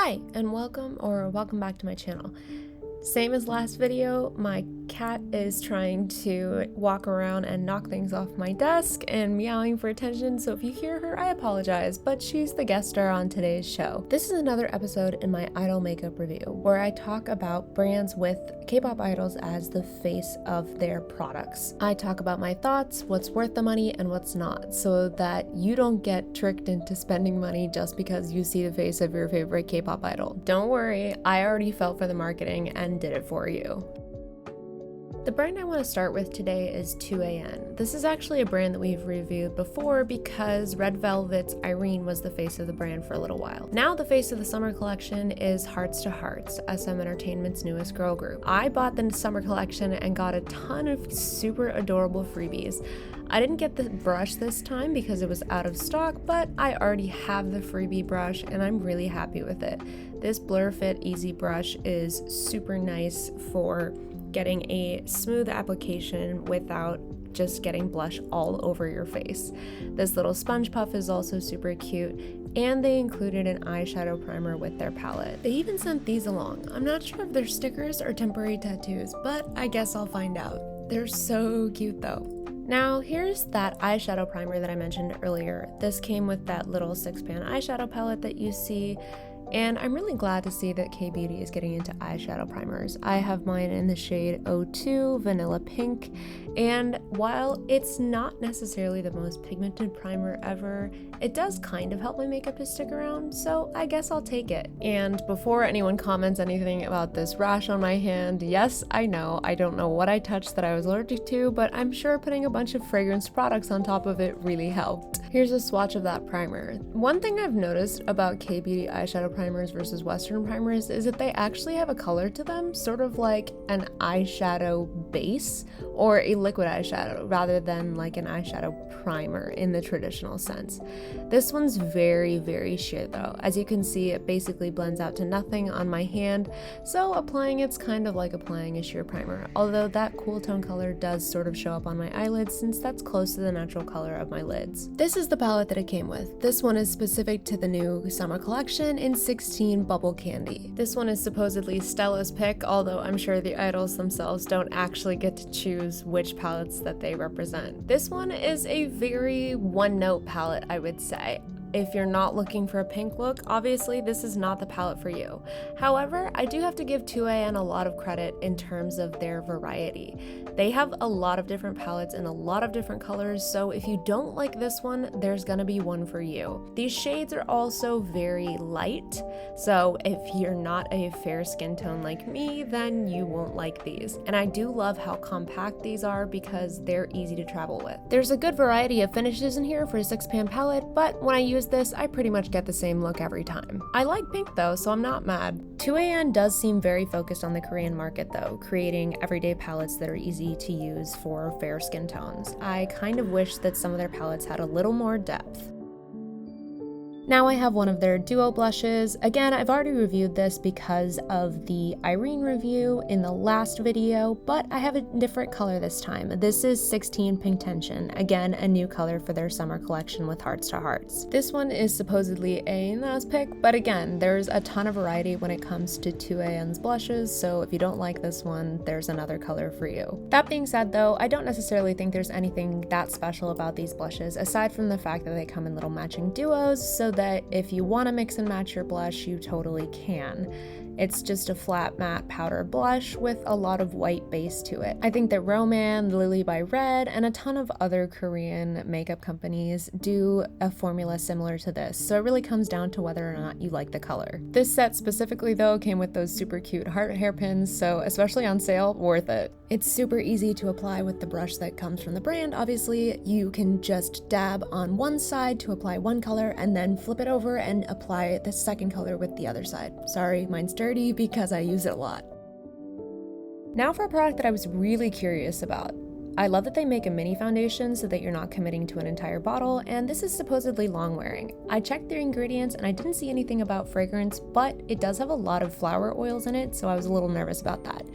Hi, and welcome back to my channel. Same as last video, my cat is trying to walk around and knock things off my desk and meowing for attention, so if you hear her, I apologize, but she's the guest star on today's show. This is another episode in my idol makeup review, where I talk about brands with K-pop idols as the face of their products. I talk about my thoughts, what's worth the money and what's not, so that you don't get tricked into spending money just because you see the face of your favorite K-pop idol. Don't worry, I already fell for the marketing and did it for you. The brand I want to start with today is 2AN. This is actually a brand that we've reviewed before because Red Velvet's Irene was the face of the brand for a little while. Now the face of the summer collection is Hearts to Hearts, SM Entertainment's newest girl group. I bought the summer collection and got a ton of super adorable freebies. I didn't get the brush this time because it was out of stock, but I already have the freebie brush and I'm really happy with it. This Blur Fit Easy brush is super nice for getting a smooth application without just getting blush all over your face. This little sponge puff is also super cute, and they included an eyeshadow primer with their palette. They even sent these along. I'm not sure if they're stickers or temporary tattoos, but I guess I'll find out. They're so cute though. Now here's that eyeshadow primer that I mentioned earlier. This came with that little 6-pan eyeshadow palette that you see, and I'm really glad to see that K-Beauty is getting into eyeshadow primers. I have mine in the shade 02 Vanilla Pink, and while it's not necessarily the most pigmented primer ever, it does kind of help my makeup to stick around, so I guess I'll take it. And before anyone comments anything about this rash on my hand, yes, I don't know what I touched that I was allergic to, but I'm sure putting a bunch of fragrance products on top of it really helped. Here's a swatch of that primer. One thing I've noticed about K-Beauty eyeshadow primers versus Western primers is that they actually have a color to them, sort of like an eyeshadow base or a liquid eyeshadow rather than like an eyeshadow primer in the traditional sense. This one's very, very sheer though. As you can see, it basically blends out to nothing on my hand, so applying it's kind of like applying a sheer primer, although that cool tone color does sort of show up on my eyelids since that's close to the natural color of my lids. This is the palette that it came with. This one is specific to the new summer collection in 16 Bubble Candy. This one is supposedly Stella's pick, although I'm sure the idols themselves don't actually get to choose which palettes that they represent. This one is a very one-note palette, I would say. If you're not looking for a pink look, obviously this is not the palette for you. However, I do have to give 2AN a lot of credit in terms of their variety. They have a lot of different palettes in a lot of different colors, so if you don't like this one, there's gonna be one for you. These shades are also very light, so if you're not a fair skin tone like me, then you won't like these. And I do love how compact these are because they're easy to travel with. There's a good variety of finishes in here for a 6-pan palette, but when I use this, I pretty much get the same look every time. I like pink though, so I'm not mad. 2AN does seem very focused on the Korean market though, creating everyday palettes that are easy to use for fair skin tones. I kind of wish that some of their palettes had a little more depth. Now I have one of their duo blushes. Again, I've already reviewed this because of the Irene review in the last video, but I have a different color this time. This is 16 Pink Tension, again a new color for their summer collection with Hearts to Hearts. This one is supposedly a NAS pick, but again, there's a ton of variety when it comes to 2AN's blushes, so if you don't like this one, there's another color for you. That being said though, I don't necessarily think there's anything that special about these blushes, aside from the fact that they come in little matching duos, so that if you want to mix and match your blush, you totally can. It's just a flat matte powder blush with a lot of white base to it. I think that Roman, Lily by Red, and a ton of other Korean makeup companies do a formula similar to this, so it really comes down to whether or not you like the color. This set specifically though came with those super cute heart hairpins, so especially on sale, worth it. It's super easy to apply with the brush that comes from the brand. Obviously, you can just dab on one side to apply one color and then flip it over and apply the second color with the other side. Sorry, mine's dirty because I use it a lot. Now for a product that I was really curious about. I love that they make a mini foundation so that you're not committing to an entire bottle, and this is supposedly long wearing. I checked their ingredients and I didn't see anything about fragrance, but it does have a lot of flower oils in it, so I was a little nervous about that.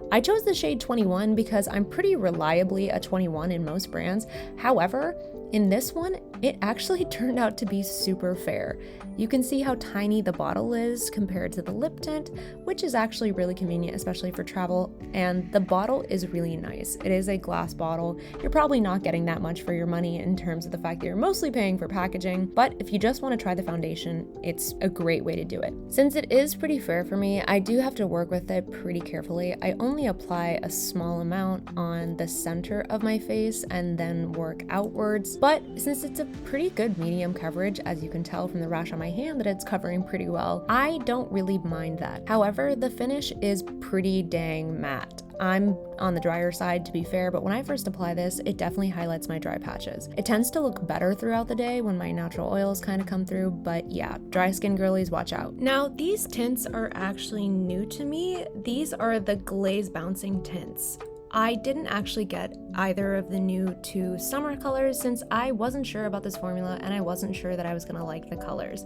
I chose the shade 21 because I'm pretty reliably a 21 in most brands. However, In this one, it actually turned out to be super fair. You can see how tiny the bottle is compared to the lip tint, which is actually really convenient, especially for travel, and the bottle is really nice. It is a glass bottle. You're probably not getting that much for your money in terms of the fact that you're mostly paying for packaging, but if you just want to try the foundation, it's a great way to do it. Since it is pretty fair for me, I do have to work with it pretty carefully. I only apply a small amount on the center of my face and then work outwards, but since it's a pretty good medium coverage, as you can tell from the rash on my hand that it's covering pretty well, I don't really mind that. However, the finish is pretty dang matte. I'm on the drier side, to be fair, but when I first apply this, it definitely highlights my dry patches. It tends to look better throughout the day when my natural oils kind of come through, but yeah, dry skin girlies, watch out. Now, these tints are actually new to me. These are the glaze bouncing tints. I didn't actually get either of the new 2 summer colors since I wasn't sure about this formula and I wasn't sure that I was gonna like the colors.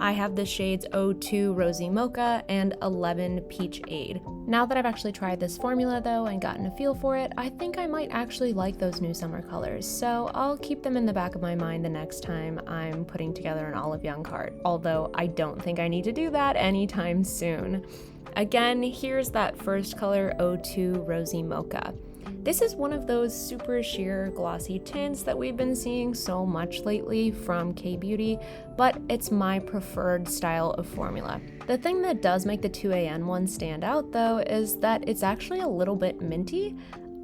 I have the shades 02 Rosy Mocha and 11 Peach Aid. Now that I've actually tried this formula though and gotten a feel for it, I think I might actually like those new summer colors, so I'll keep them in the back of my mind the next time I'm putting together an Olive Young card, although I don't think I need to do that anytime soon. Again, here's that first color, 02 Rosy Mocha. This is one of those super sheer glossy tints that we've been seeing so much lately from K-Beauty, but it's my preferred style of formula. The thing that does make the 2AN one stand out though is that it's actually a little bit minty.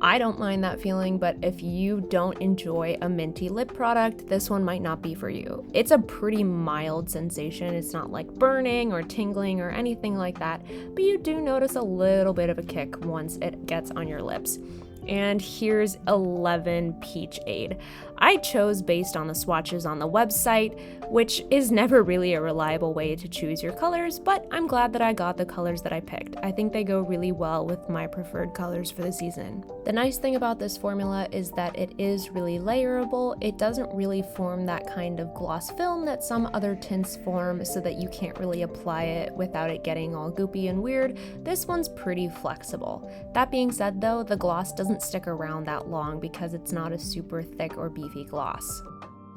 I don't mind that feeling, but if you don't enjoy a minty lip product, this one might not be for you. It's a pretty mild sensation. It's not like burning or tingling or anything like that, but you do notice a little bit of a kick once it gets on your lips. And here's 11 Peach Aid. I chose based on the swatches on the website, which is never really a reliable way to choose your colors, but I'm glad that I got the colors that I picked. I think they go really well with my preferred colors for the season. The nice thing about this formula is that it is really layerable. It doesn't really form that kind of gloss film that some other tints form so that you can't really apply it without it getting all goopy and weird. This one's pretty flexible. That being said though, the gloss doesn't stick around that long because it's not a super thick or beefy gloss.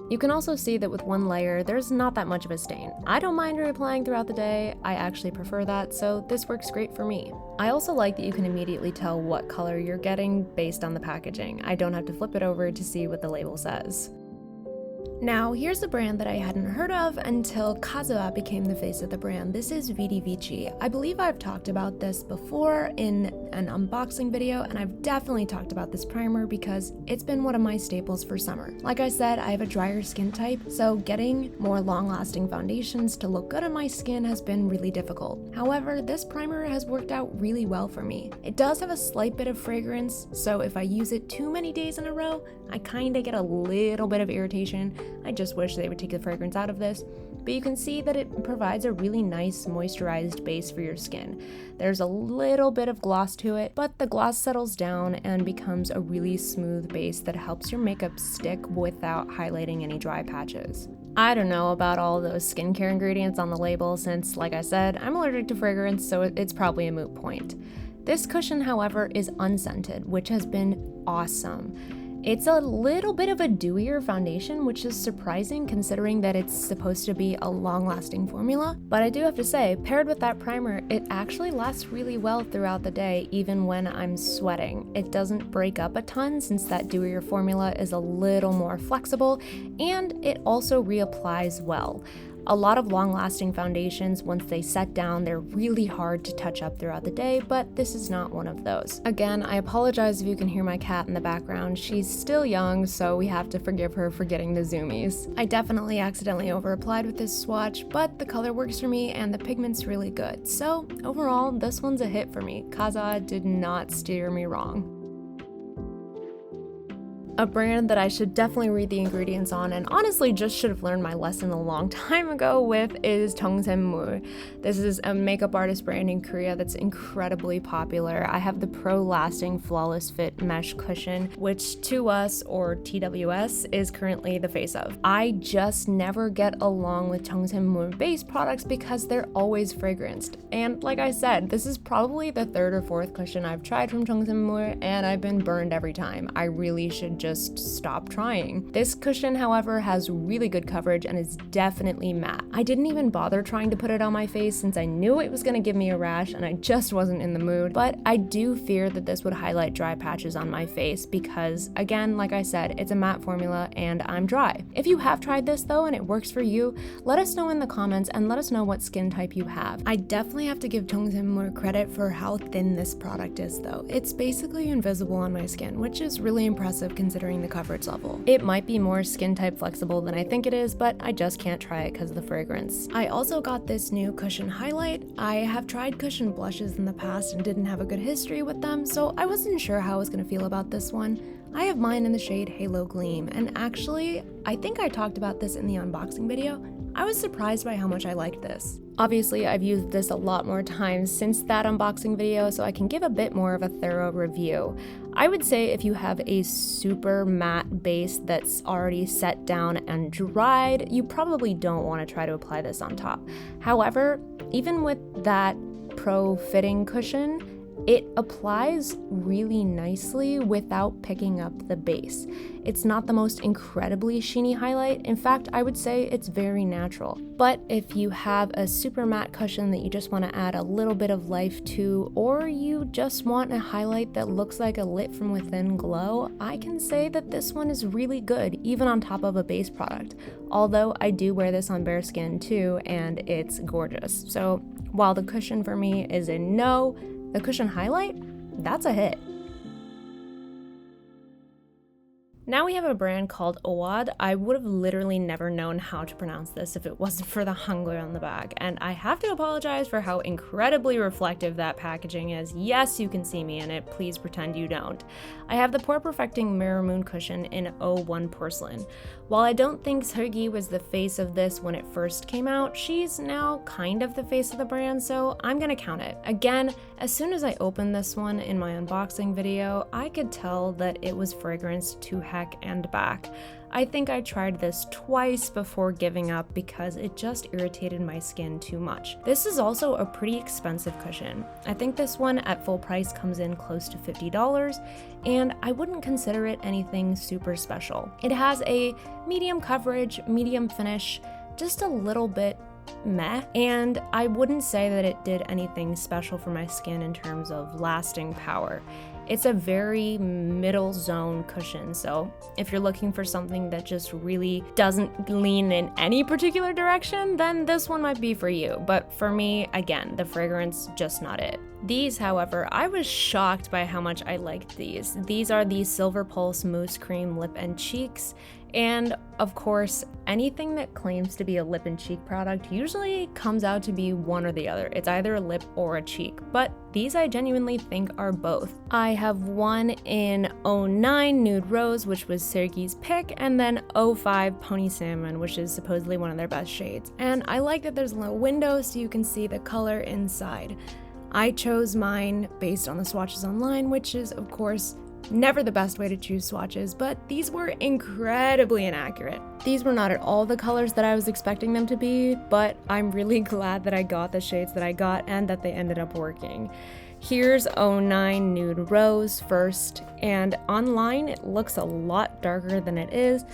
You can also see that with one layer, there's not that much of a stain. I don't mind reapplying throughout the day, I actually prefer that, so this works great for me. I also like that you can immediately tell what color you're getting based on the packaging. I don't have to flip it over to see what the label says. Now, here's a brand that I hadn't heard of until Kazuha became the face of the brand. This is Vidi Vici. I believe I've talked about this before in an unboxing video, and I've definitely talked about this primer because it's been one of my staples for summer. Like I said, I have a drier skin type, so getting more long-lasting foundations to look good on my skin has been really difficult. However, this primer has worked out really well for me. It does have a slight bit of fragrance, so if I use it too many days in a row, I kinda get a little bit of irritation. I just wish they would take the fragrance out of this, but you can see that it provides a really nice moisturized base for your skin. There's a little bit of gloss to it, but the gloss settles down and becomes a really smooth base that helps your makeup stick without highlighting any dry patches. I don't know about all those skincare ingredients on the label since, like I said, I'm allergic to fragrance, so it's probably a moot point. This cushion, however, is unscented, which has been awesome. It's a little bit of a dewier foundation, which is surprising considering that it's supposed to be a long-lasting formula. But I do have to say, paired with that primer, it actually lasts really well throughout the day, even when I'm sweating. It doesn't break up a ton since that dewier formula is a little more flexible, and it also reapplies well. A lot of long-lasting foundations, once they set down, they're really hard to touch up throughout the day, but this is not one of those. Again, I apologize if you can hear my cat in the background. She's still young, so we have to forgive her for getting the zoomies. I definitely accidentally over-applied with this swatch, but the color works for me and the pigment's really good. So overall, this one's a hit for me. Kazuha did not steer me wrong. A brand that I should definitely read the ingredients on and honestly just should have learned my lesson a long time ago with is Tongsenmu. This is a makeup artist brand in Korea that's incredibly popular. I have the Pro Lasting Flawless Fit Mesh Cushion, which to us, or TWS, is currently the face of. I just never get along with Tongsenmu base products because they're always fragranced. And like I said, this is probably the third or fourth cushion I've tried from Tongsenmu and I've been burned every time. I really should just stop trying. This cushion, however, has really good coverage and is definitely matte. I didn't even bother trying to put it on my face since I knew it was gonna give me a rash and I just wasn't in the mood, but I do fear that this would highlight dry patches on my face because, again, like I said, it's a matte formula and I'm dry. If you have tried this though and it works for you, let us know in the comments and let us know what skin type you have. I definitely have to give Chongsim more credit for how thin this product is though. It's basically invisible on my skin, which is really impressive considering the coverage level. It might be more skin type flexible than I think it is, but I just can't try it because of the fragrance. I also got this new cushion highlight. I have tried cushion blushes in the past and didn't have a good history with them, so I wasn't sure how I was gonna feel about this one. I have mine in the shade Halo Gleam, and actually, I think I talked about this in the unboxing video. I was surprised by how much I liked this. Obviously, I've used this a lot more times since that unboxing video, so I can give a bit more of a thorough review. I would say if you have a super matte base that's already set down and dried, you probably don't want to try to apply this on top. However, even with that pro fitting cushion, it applies really nicely without picking up the base. It's not the most incredibly sheeny highlight. In fact, I would say it's very natural. But if you have a super matte cushion that you just want to add a little bit of life to, or you just want a highlight that looks like a lit from within glow, I can say that this one is really good, even on top of a base product. Although I do wear this on bare skin too, and it's gorgeous. So while the cushion for me is a no, the cushion highlight, that's a hit. Now we have a brand called Owad. I would have literally never known how to pronounce this if it wasn't for the Hangul on the back, and I have to apologize for how incredibly reflective that packaging is. Yes, you can see me in it, please pretend you don't. I have the Pore Perfecting Mirror Moon cushion in 01 porcelain. While I don't think Sergi was the face of this when it first came out, she's now kind of the face of the brand, so I'm gonna count it. Again, as soon as I opened this one in my unboxing video, I could tell that it was fragranced to heck and back. I think I tried this twice before giving up because it just irritated my skin too much. This is also a pretty expensive cushion. I think this one at full price comes in close to $50, and I wouldn't consider it anything super special. It has a medium coverage, medium finish, just a little bit meh, and I wouldn't say that it did anything special for my skin in terms of lasting power. It's a very middle zone cushion, so if you're looking for something that just really doesn't lean in any particular direction, then this one might be for you. But for me, again, the fragrance, just not it. These, however, I was shocked by how much I liked these. These are the Silver Pulse Mousse Cream Lip and Cheeks. And of course, anything that claims to be a lip and cheek product usually comes out to be one or the other. It's either a lip or a cheek, but these I genuinely think are both. I have one in 09 Nude Rose, which was Sergi's pick, and then 05 Pony Salmon, which is supposedly one of their best shades. And I like that there's a little window so you can see the color inside. I chose mine based on the swatches online, which is, of course, never the best way to choose swatches, but these were incredibly inaccurate. These were not at all the colors that I was expecting them to be, but I'm really glad that I got the shades that I got and that they ended up working. Here's 09 Nude Rose first, and online it looks a lot darker than it is,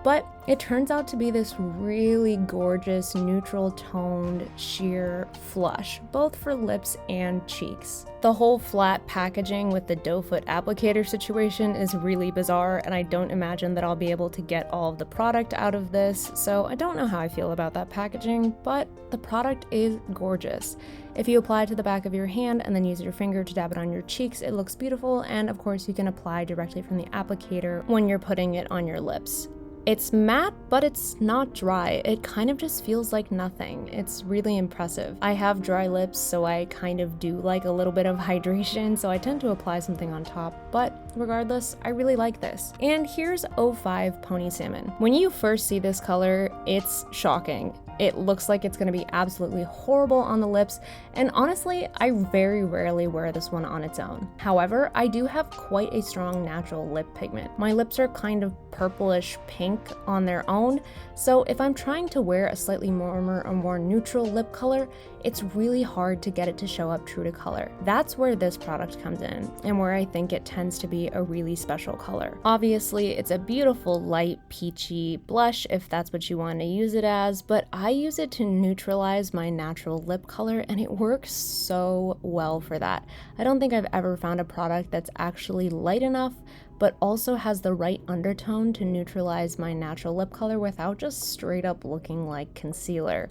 but it turns out to be this really gorgeous neutral toned sheer flush, both for lips and cheeks. The whole flat packaging with the doe foot applicator situation is really bizarre, and I don't imagine that I'll be able to get all of the product out of this, so I don't know how I feel about that packaging, but the product is gorgeous. If you apply it to the back of your hand and then use your finger to dab it on your cheeks, it looks beautiful, and of course you can apply directly from the applicator when you're putting it on your lips. It's matte, but it's not dry. It kind of just feels like nothing. It's really impressive. I have dry lips, so I kind of do like a little bit of hydration, so I tend to apply something on top, but regardless, I really like this. And here's 05 Pony Salmon. When you first see this color, it's shocking. It looks like it's going to be absolutely horrible on the lips, and honestly, I very rarely wear this one on its own. However, I do have quite a strong natural lip pigment. My lips are kind of purplish pink on their own, so if I'm trying to wear a slightly warmer or more neutral lip color, it's really hard to get it to show up true to color. That's where this product comes in, and where I think it tends to be a really special color. Obviously, it's a beautiful light peachy blush if that's what you want to use it as, but I use it to neutralize my natural lip color, and it works so well for that. I don't think I've ever found a product that's actually light enough but also has the right undertone to neutralize my natural lip color without just straight up looking like concealer.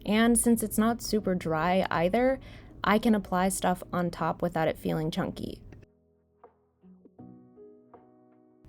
And since it's not super dry either, I can apply stuff on top without it feeling chunky.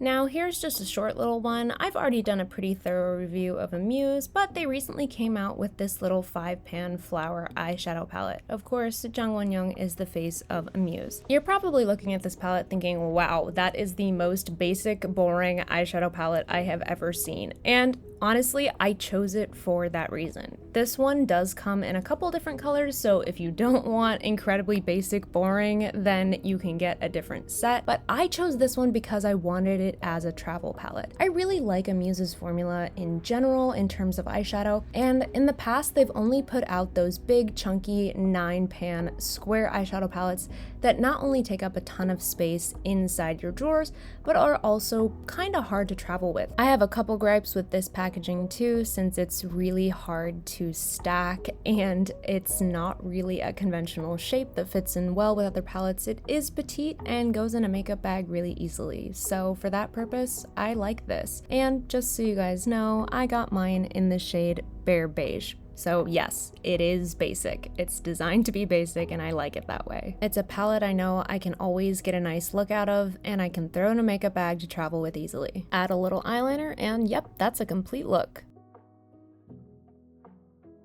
Now here's just a short little one. I've already done a pretty thorough review of Amuse, but they recently came out with this little 5-pan flower eyeshadow palette. Of course, Jung Won-young is the face of Amuse. You're probably looking at this palette thinking, wow, that is the most basic, boring eyeshadow palette I have ever seen. And honestly, I chose it for that reason. This one does come in a couple different colors, so if you don't want incredibly basic, boring, then you can get a different set. But I chose this one because I wanted it as a travel palette. I really like Amuse's formula in general in terms of eyeshadow, and in the past they've only put out those big, chunky 9-pan square eyeshadow palettes that not only take up a ton of space inside your drawers, but are also kind of hard to travel with. I have a couple gripes with this packaging too, since it's really hard to stack and it's not really a conventional shape that fits in well with other palettes. It is petite and goes in a makeup bag really easily. So for that purpose, I like this. And just so you guys know, I got mine in the shade Bare Beige. So yes, it is basic. It's designed to be basic and I like it that way. It's a palette I know I can always get a nice look out of and I can throw in a makeup bag to travel with easily. Add a little eyeliner and yep, that's a complete look.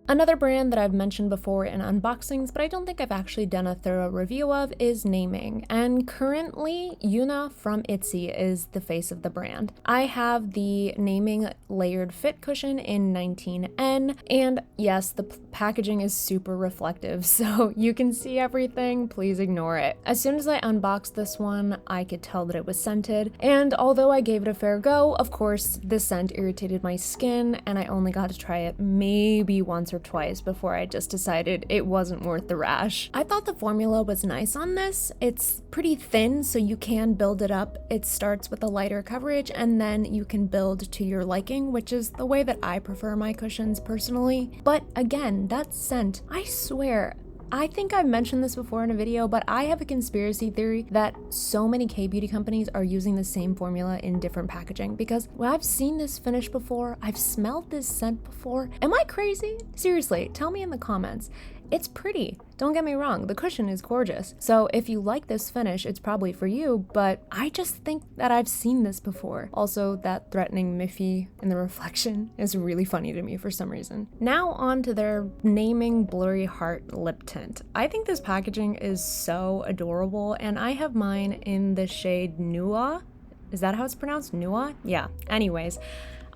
Another brand that I've mentioned before in unboxings, but I don't think I've actually done a thorough review of, is Naming. And currently, Yuna from ITZY is the face of the brand. I have the Naming Layered Fit Cushion in 19N, and yes, the packaging is super reflective, so you can see everything, please ignore it. As soon as I unboxed this one, I could tell that it was scented, and although I gave it a fair go, of course, the scent irritated my skin, and I only got to try it maybe once or twice before I just decided it wasn't worth the rash. I thought the formula was nice on this. It's pretty thin, so you can build it up. It starts with a lighter coverage and then you can build to your liking, which is the way that I prefer my cushions personally. But again, that scent, I swear, I think I've mentioned this before in a video, but I have a conspiracy theory that so many K-beauty companies are using the same formula in different packaging, because when I've seen this finish before, I've smelled this scent before. Am I crazy? Seriously, tell me in the comments. It's pretty, don't get me wrong, the cushion is gorgeous. So if you like this finish, it's probably for you, but I just think that I've seen this before. Also, that threatening Miffy in the reflection is really funny to me for some reason. Now on to their Naming Blurry Heart Lip Tint. I think this packaging is so adorable, and I have mine in the shade Nua. Is that how it's pronounced? Nua? Yeah. Anyways,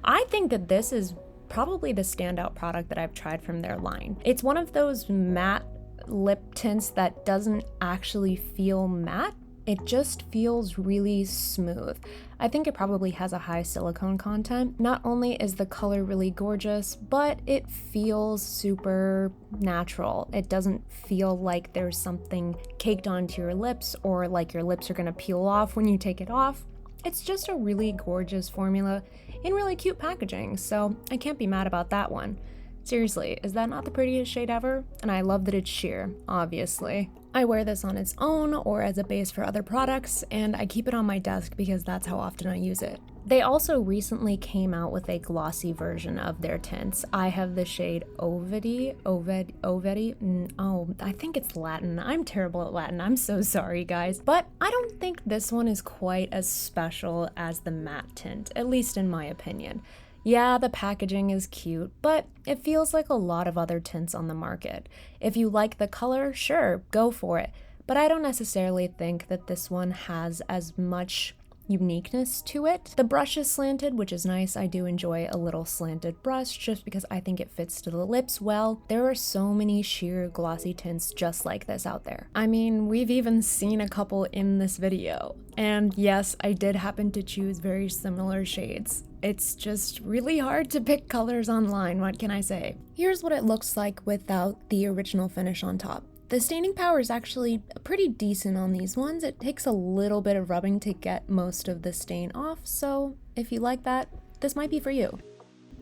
I think that this is probably the standout product that I've tried from their line. It's one of those matte lip tints that doesn't actually feel matte. It just feels really smooth. I think it probably has a high silicone content. Not only is the color really gorgeous, but it feels super natural. It doesn't feel like there's something caked onto your lips or like your lips are gonna peel off when you take it off. It's just a really gorgeous formula in really cute packaging, so I can't be mad about that one. Seriously, is that not the prettiest shade ever? And I love that it's sheer, obviously. I wear this on its own or as a base for other products, and I keep it on my desk because that's how often I use it. They also recently came out with a glossy version of their tints. I have the shade Ovedi. Oh, I think it's Latin. I'm terrible at Latin. I'm so sorry, guys. But I don't think this one is quite as special as the matte tint, at least in my opinion. Yeah, the packaging is cute, but it feels like a lot of other tints on the market. If you like the color, sure, go for it. But I don't necessarily think that this one has as much uniqueness to it. The brush is slanted, which is nice. I do enjoy a little slanted brush just because I think it fits to the lips well. There are so many sheer glossy tints just like this out there. I mean, we've even seen a couple in this video. And yes, I did happen to choose very similar shades. It's just really hard to pick colors online, what can I say? Here's what it looks like without the original finish on top. The staining power is actually pretty decent on these ones. It takes a little bit of rubbing to get most of the stain off, so if you like that, this might be for you.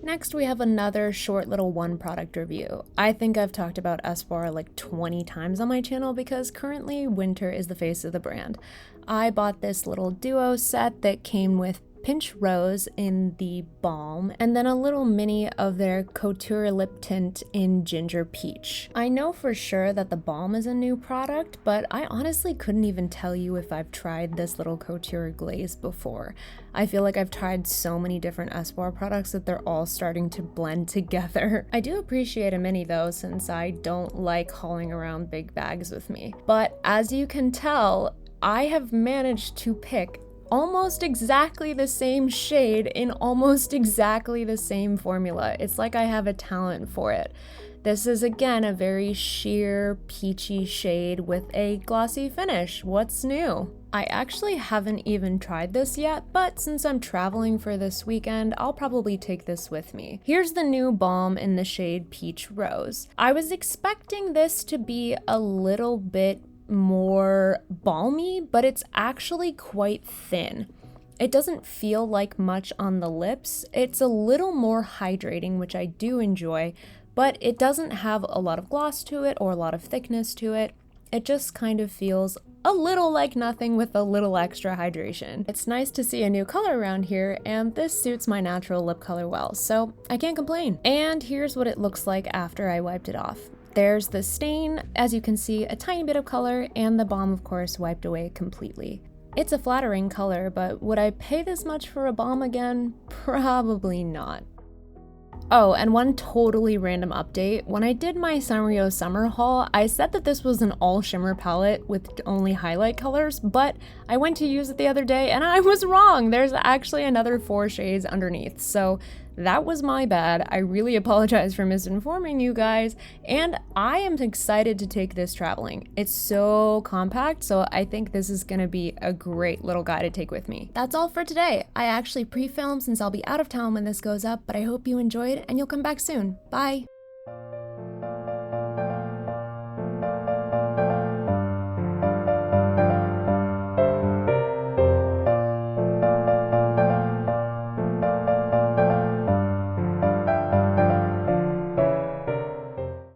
Next, we have another short little one product review. I think I've talked about aespa like 20 times on my channel because currently winter is the face of the brand. I bought this little duo set that came with Pinch Rose in the balm, and then a little mini of their couture lip tint in Ginger Peach. I know for sure that the balm is a new product, but I honestly couldn't even tell you if I've tried this little couture glaze before. I feel like I've tried so many different aespa products that they're all starting to blend together. I do appreciate a mini though, since I don't like hauling around big bags with me. But as you can tell, I have managed to pick almost exactly the same shade in almost exactly the same formula. It's like I have a talent for it. This is again a very sheer peachy shade with a glossy finish. What's new? I actually haven't even tried this yet, but since I'm traveling for this weekend, I'll probably take this with me. Here's the new balm in the shade Peach Rose. I was expecting this to be a little bit more balmy, but it's actually quite thin. It doesn't feel like much on the lips. It's a little more hydrating, which I do enjoy, but it doesn't have a lot of gloss to it or a lot of thickness to it. It just kind of feels a little like nothing with a little extra hydration. It's nice to see a new color around here, and this suits my natural lip color well, so I can't complain. And here's what it looks like after I wiped it off. There's the stain, as you can see, a tiny bit of color, and the balm of course wiped away completely. It's a flattering color, but would I pay this much for a balm again? Probably not. Oh, and one totally random update. When I did my Sanrio summer haul, I said that this was an all shimmer palette with only highlight colors, but I went to use it the other day and I was wrong. There's actually another 4 shades underneath, so that was my bad. I really apologize for misinforming you guys, and I am excited to take this traveling. It's so compact, so I think this is gonna be a great little guy to take with me. That's all for today. I actually pre-filmed since I'll be out of town when this goes up, but I hope you enjoyed and you'll come back soon. Bye!